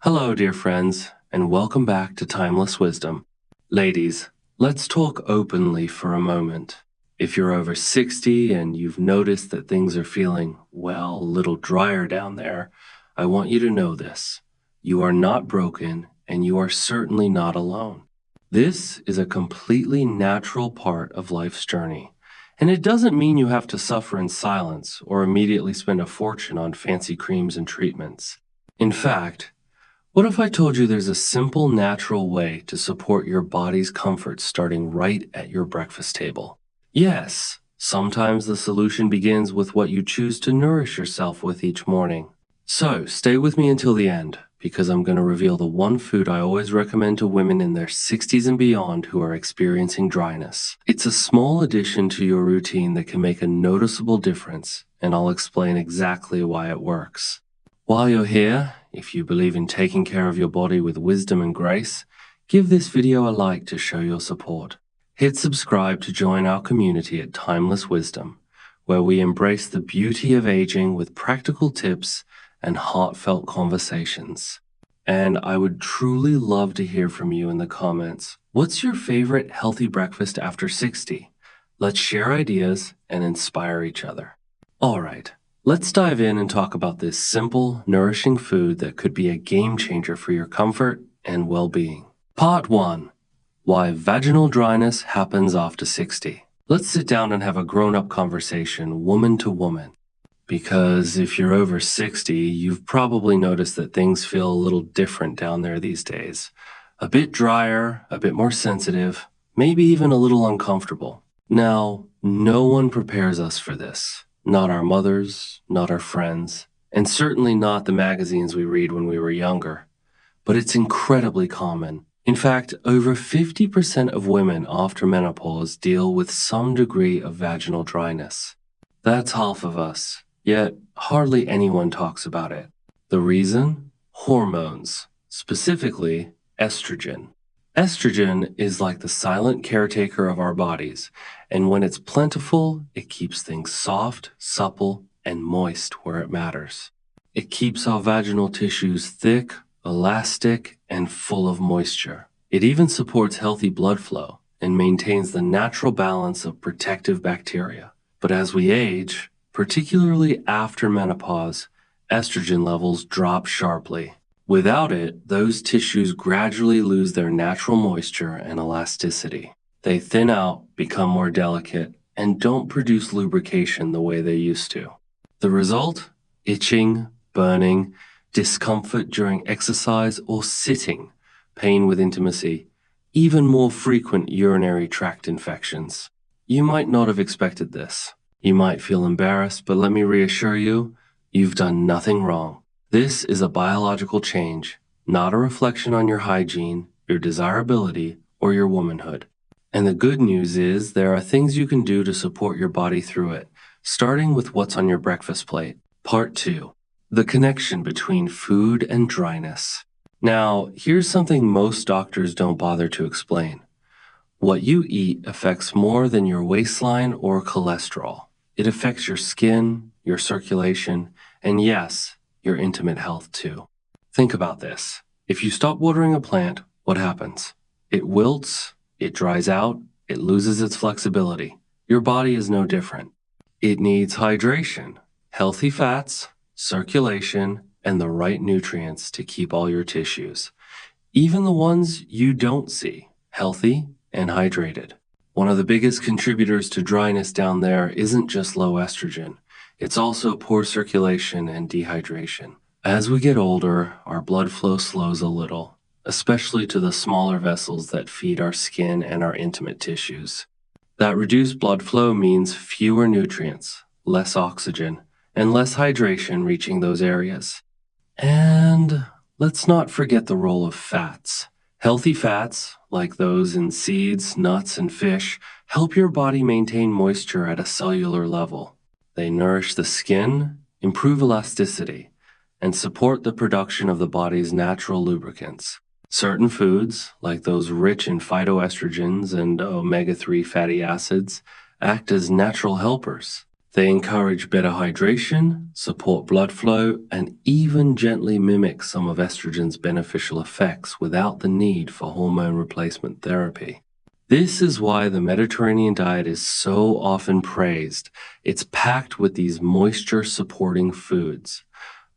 Hello, dear friends, and welcome back to Timeless Wisdom. Ladies, let's talk openly for a moment. If you're over 60 and you've noticed that things are feeling, well, a little drier down there, I want you to know this. You are not broken, and you are certainly not alone. This is a completely natural part of life's journey. And it doesn't mean you have to suffer in silence or immediately spend a fortune on fancy creams and treatments. In fact, what if I told you there's a simple, natural way to support your body's comfort starting right at your breakfast table? Yes, sometimes the solution begins with what you choose to nourish yourself with each morning. So stay with me until the end, because I'm going to reveal the one food I always recommend to women in their 60s and beyond who are experiencing dryness. It's a small addition to your routine that can make a noticeable difference, and I'll explain exactly why it works. While you're here, if you believe in taking care of your body with wisdom and grace, give this video a like to show your support. Hit subscribe to join our community at Timeless Wisdom, where we embrace the beauty of aging with practical tips and heartfelt conversations. And I would truly love to hear from you in the comments. What's your favorite healthy breakfast after 60? Let's share ideas and inspire each other. All right. Let's dive in and talk about this simple, nourishing food that could be a game changer for your comfort and well-being. Part 1. Why vaginal dryness happens after 60. Let's sit down and have a grown-up conversation, woman to woman. Because if you're over 60, you've probably noticed that things feel a little different down there these days. A bit drier, a bit more sensitive, maybe even a little uncomfortable. Now, no one prepares us for this. Not our mothers, not our friends, and certainly not the magazines we read when we were younger. But it's incredibly common. In fact, over 50% of women after menopause deal with some degree of vaginal dryness. That's half of us, yet hardly anyone talks about it. The reason? Hormones, specifically estrogen. Estrogen is like the silent caretaker of our bodies, and when it's plentiful, it keeps things soft, supple, and moist where it matters. It keeps our vaginal tissues thick, elastic, and full of moisture. It even supports healthy blood flow and maintains the natural balance of protective bacteria. But as we age, particularly after menopause, estrogen levels drop sharply. Without it, those tissues gradually lose their natural moisture and elasticity. They thin out, become more delicate, and don't produce lubrication the way they used to. The result? Itching, burning, discomfort during exercise or sitting, pain with intimacy, even more frequent urinary tract infections. You might not have expected this. You might feel embarrassed, but let me reassure you, you've done nothing wrong. This is a biological change, not a reflection on your hygiene, your desirability, or your womanhood. And the good news is there are things you can do to support your body through it, starting with what's on your breakfast plate. Part 2. The connection between food and dryness. Now, here's something most doctors don't bother to explain. What you eat affects more than your waistline or cholesterol. It affects your skin, your circulation, and yes, your intimate health too. Think about this. If you stop watering a plant, what happens? It wilts, it dries out, it loses its flexibility. Your body is no different. It needs hydration, healthy fats, circulation, and the right nutrients to keep all your tissues, even the ones you don't see, healthy and hydrated. One of the biggest contributors to dryness down there isn't just low estrogen. It's also poor circulation and dehydration. As we get older, our blood flow slows a little, especially to the smaller vessels that feed our skin and our intimate tissues. That reduced blood flow means fewer nutrients, less oxygen, and less hydration reaching those areas. And let's not forget the role of fats. Healthy fats, like those in seeds, nuts, and fish, help your body maintain moisture at a cellular level. They nourish the skin, improve elasticity, and support the production of the body's natural lubricants. Certain foods, like those rich in phytoestrogens and omega-3 fatty acids, act as natural helpers. They encourage better hydration, support blood flow, and even gently mimic some of estrogen's beneficial effects without the need for hormone replacement therapy. This is why the Mediterranean diet is so often praised. It's packed with these moisture-supporting foods.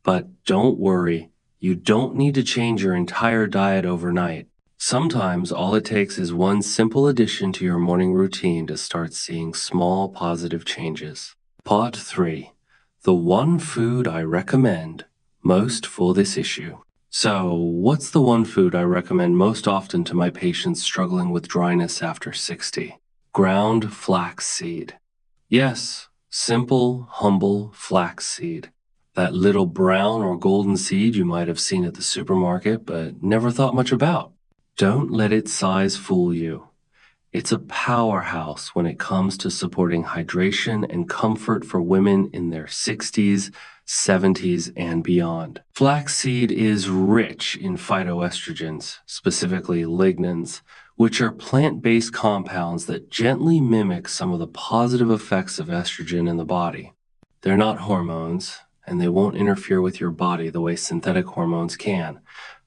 But don't worry, you don't need to change your entire diet overnight. Sometimes all it takes is one simple addition to your morning routine to start seeing small positive changes. Part 3. The one food I recommend most for this issue. So, what's the one food I recommend most often to my patients struggling with dryness after 60? Ground flaxseed. Yes, simple, humble flaxseed. That little brown or golden seed you might have seen at the supermarket but never thought much about. Don't let its size fool you. It's a powerhouse when it comes to supporting hydration and comfort for women in their 60s, 70s, and beyond. Flaxseed is rich in phytoestrogens, specifically lignans, which are plant-based compounds that gently mimic some of the positive effects of estrogen in the body. They're not hormones, and they won't interfere with your body the way synthetic hormones can,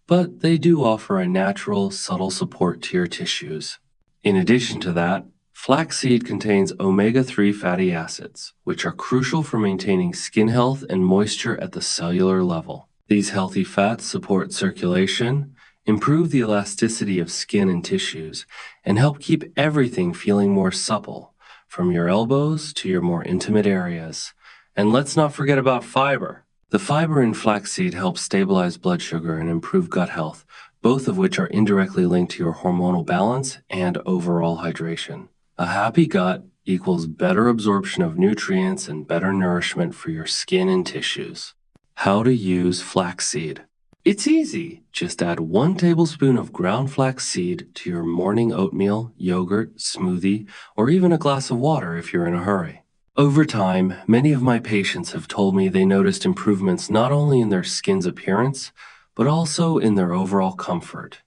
but they do offer a natural, subtle support to your tissues. In addition to that, flaxseed contains omega-3 fatty acids, which are crucial for maintaining skin health and moisture at the cellular level. These healthy fats support circulation, improve the elasticity of skin and tissues, and help keep everything feeling more supple, from your elbows to your more intimate areas. And let's not forget about fiber. The fiber in flaxseed helps stabilize blood sugar and improve gut health, both of which are indirectly linked to your hormonal balance and overall hydration. A happy gut equals better absorption of nutrients and better nourishment for your skin and tissues. How to use flaxseed. It's easy. Just add 1 tablespoon of ground flaxseed to your morning oatmeal, yogurt, smoothie, or even a glass of water if you're in a hurry. Over time, many of my patients have told me they noticed improvements not only in their skin's appearance, but also in their overall comfort.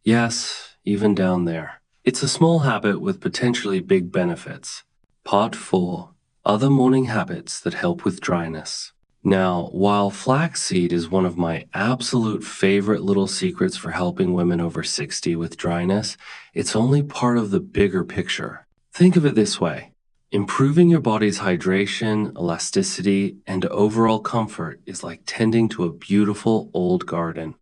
Yes, even down there. It's a small habit with potentially big benefits. Part 4. Other morning habits that help with dryness. Now, while flaxseed is one of my absolute favorite little secrets for helping women over 60 with dryness, it's only part of the bigger picture. Think of it this way. Improving your body's hydration, elasticity, and overall comfort is like tending to a beautiful old garden.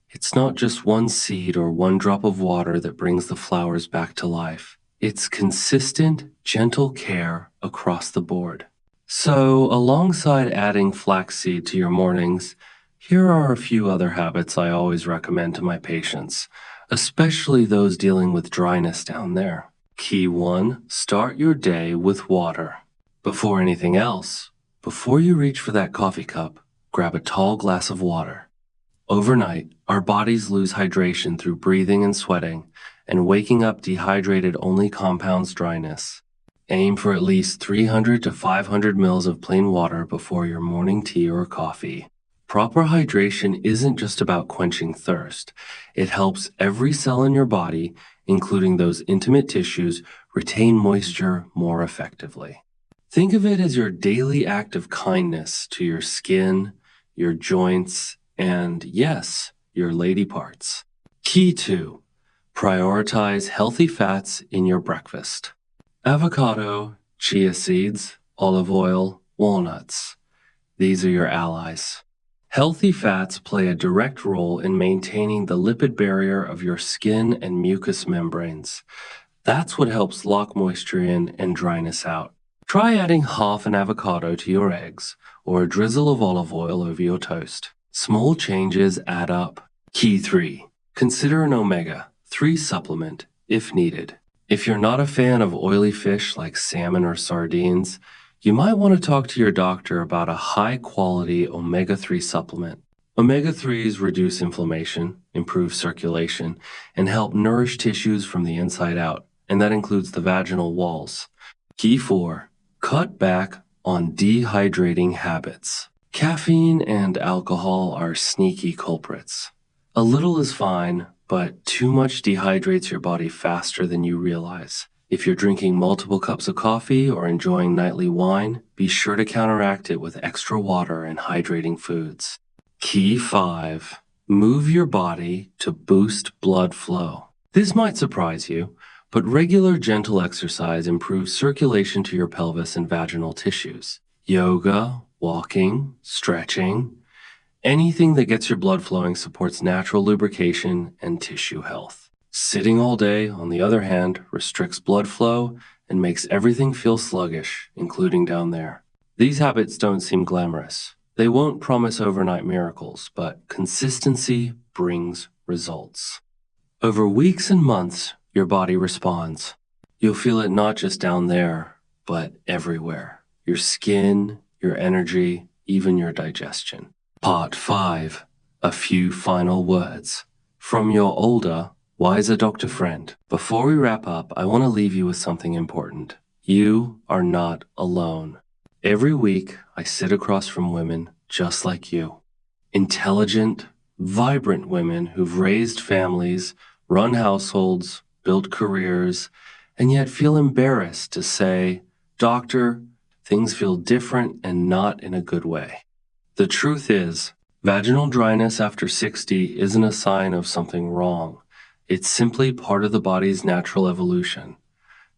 It's not just one seed or one drop of water that brings the flowers back to life. It's consistent, gentle care across the board. So, alongside adding flaxseed to your mornings, here are a few other habits I always recommend to my patients, especially those dealing with dryness down there. Key 1, start your day with water. Before anything else, before you reach for that coffee cup, grab a tall glass of water. Overnight, our bodies lose hydration through breathing and sweating, and waking up dehydrated only compounds dryness. Aim for at least 300 to 500 mils of plain water before your morning tea or coffee. Proper hydration isn't just about quenching thirst. It helps every cell in your body, including those intimate tissues, retain moisture more effectively. Think of it as your daily act of kindness to your skin, your joints, and yes, your lady parts. Key 2. Prioritize healthy fats in your breakfast. Avocado, chia seeds, olive oil, walnuts. These are your allies. Healthy fats play a direct role in maintaining the lipid barrier of your skin and mucous membranes. That's what helps lock moisture in and dryness out. Try adding half an avocado to your eggs or a drizzle of olive oil over your toast. Small changes add up. Key 3. Consider an omega-3 supplement if needed. If you're not a fan of oily fish like salmon or sardines, you might want to talk to your doctor about a high-quality omega-3 supplement. Omega-3s reduce inflammation, improve circulation, and help nourish tissues from the inside out, and that includes the vaginal walls. Key 4. Cut back on dehydrating habits. Caffeine and alcohol are sneaky culprits. A little is fine, but too much dehydrates your body faster than you realize. If you're drinking multiple cups of coffee or enjoying nightly wine, be sure to counteract it with extra water and hydrating foods. Key 5. Move your body to boost blood flow. This might surprise you, but regular gentle exercise improves circulation to your pelvis and vaginal tissues. Yoga, walking, stretching, anything that gets your blood flowing supports natural lubrication and tissue health. Sitting all day, on the other hand, restricts blood flow and makes everything feel sluggish, including down there. These habits don't seem glamorous. They won't promise overnight miracles, but consistency brings results. Over weeks and months, your body responds. You'll feel it not just down there, but everywhere. Your skin, your energy, even your digestion. Part 5. A few final words. From your older, wiser doctor friend. Before we wrap up, I want to leave you with something important. You are not alone. Every week, I sit across from women just like you. Intelligent, vibrant women who've raised families, run households, built careers, and yet feel embarrassed to say, "Doctor, things feel different and not in a good way." The truth is, vaginal dryness after 60 isn't a sign of something wrong. It's simply part of the body's natural evolution.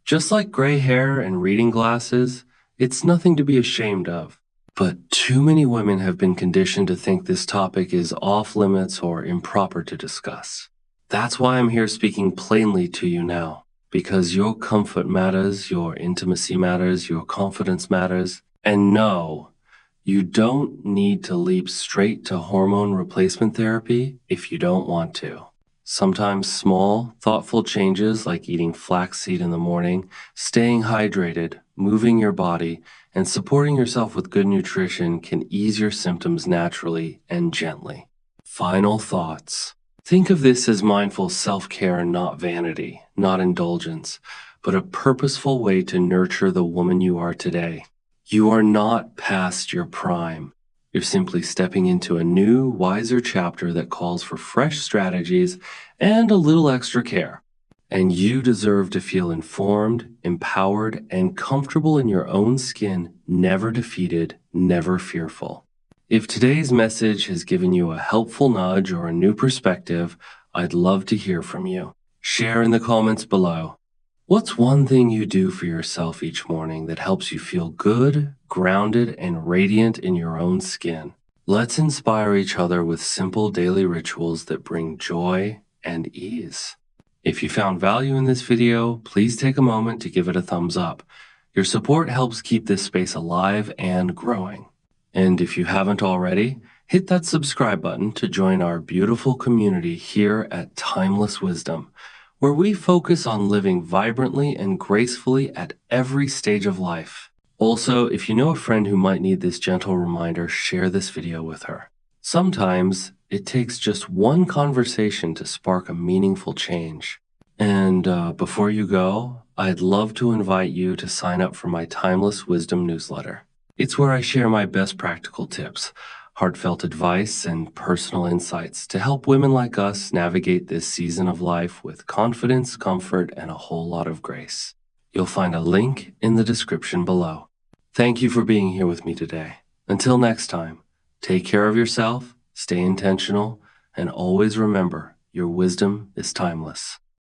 Just like gray hair and reading glasses, it's nothing to be ashamed of. But too many women have been conditioned to think this topic is off limits or improper to discuss. That's why I'm here speaking plainly to you now, because your comfort matters, your intimacy matters, your confidence matters. And no, you don't need to leap straight to hormone replacement therapy if you don't want to. Sometimes small, thoughtful changes like eating flaxseed in the morning, staying hydrated, moving your body, and supporting yourself with good nutrition can ease your symptoms naturally and gently. Final thoughts. Think of this as mindful self-care, not vanity, not indulgence, but a purposeful way to nurture the woman you are today. You are not past your prime. You're simply stepping into a new, wiser chapter that calls for fresh strategies and a little extra care. And you deserve to feel informed, empowered, and comfortable in your own skin, never defeated, never fearful. If today's message has given you a helpful nudge or a new perspective, I'd love to hear from you. Share in the comments below. What's one thing you do for yourself each morning that helps you feel good, grounded, and radiant in your own skin? Let's inspire each other with simple daily rituals that bring joy and ease. If you found value in this video, please take a moment to give it a thumbs up. Your support helps keep this space alive and growing. And if you haven't already, hit that subscribe button to join our beautiful community here at Timeless Wisdom, where we focus on living vibrantly and gracefully at every stage of life. Also, if you know a friend who might need this gentle reminder, share this video with her. Sometimes it takes just one conversation to spark a meaningful change. And before you go, I'd love to invite you to sign up for my Timeless Wisdom newsletter. It's where I share my best practical tips, heartfelt advice, and personal insights to help women like us navigate this season of life with confidence, comfort, and a whole lot of grace. You'll find a link in the description below. Thank you for being here with me today. Until next time, take care of yourself, stay intentional, and always remember your wisdom is timeless.